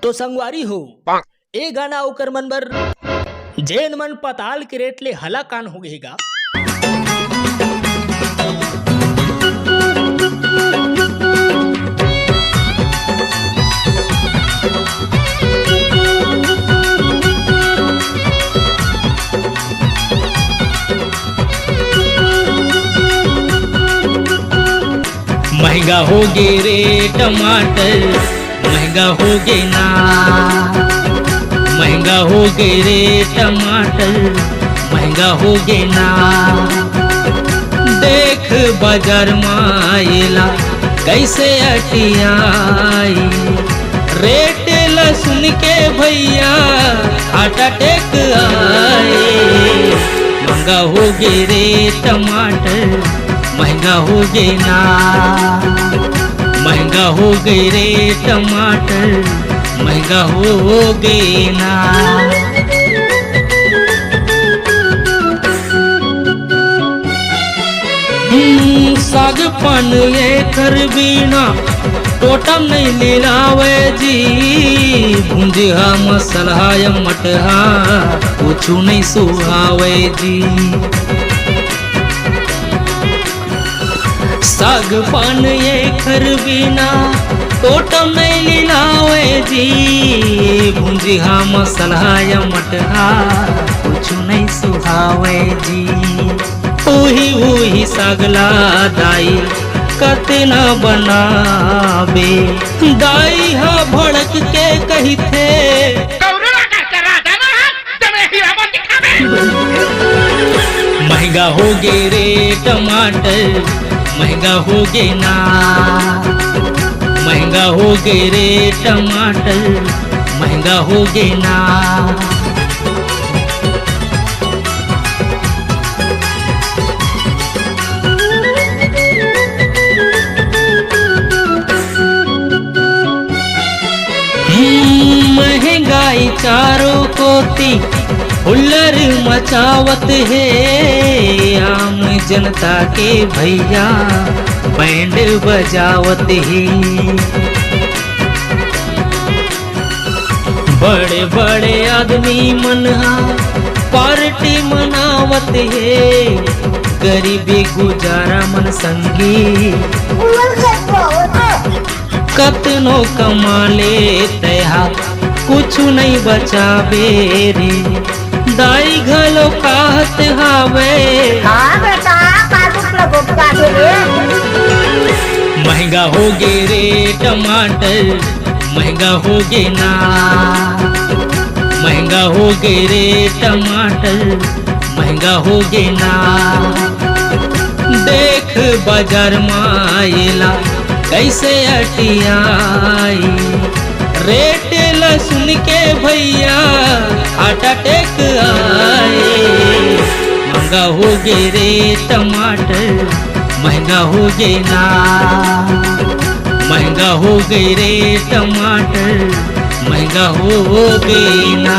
तो संगवारी हो ए गाना ओकर मन बर जेन मन पताल के रेट ले हला कान हो गएगा। महंगा हो गे रे टमाटर, महंगा हो गे ना, महंगा हो गे रे टमाटर, महंगा हो गे ना। देख बाजार मायला कैसे अटियाई, रेट ला सुन के भैया हार्ट अटैक आए। महंगा हो गे रे टमाटर, महंगा हो गे ना, महंगा हो गए रे टमाटर, महंगा हो गे ना। साग पान एकर बिना टोटम नहीं लिलावे जी, भुंजिया मसला या मटहा कुछ नहीं सुहावे जी। साग पान एकर बिना टोटम नहीं लिलावे जी, भुंजिया मसला या मटहा कुछ नहीं सुहावे जी। उही उही सागला दाई कतना बनावे, दाई हा भड़क के कही थे महंगा हो गे रे टमाटर, महंगा हो गे ना, महंगा हो गे रे टमाटर, महंगा हो गे ना। महंगाई चारों कोती हुल्लर मचावत है, आम जनता के भैया बैंड बजावत है। बड़े बड़े आदमी मनहा पार्टी मनावत है, गरीबी गुजारा मन संगी कतनो कमा ले तहा कुछ नहीं बचावे रे, दाई घलो कहत हावे महंगा हो गे रे टमाटर, महंगा हो गे ना, महंगा हो गे रे टमाटर, महंगा हो गे ना। देख बाजार मायला कैसे अटियाई, रेट ला सुन के भैया हार्ट अटैक आए। महंगा हो गे रे टमाटर, महंगा हो गे ना, महंगा हो गे रे टमाटर, महंगा हो गे ना।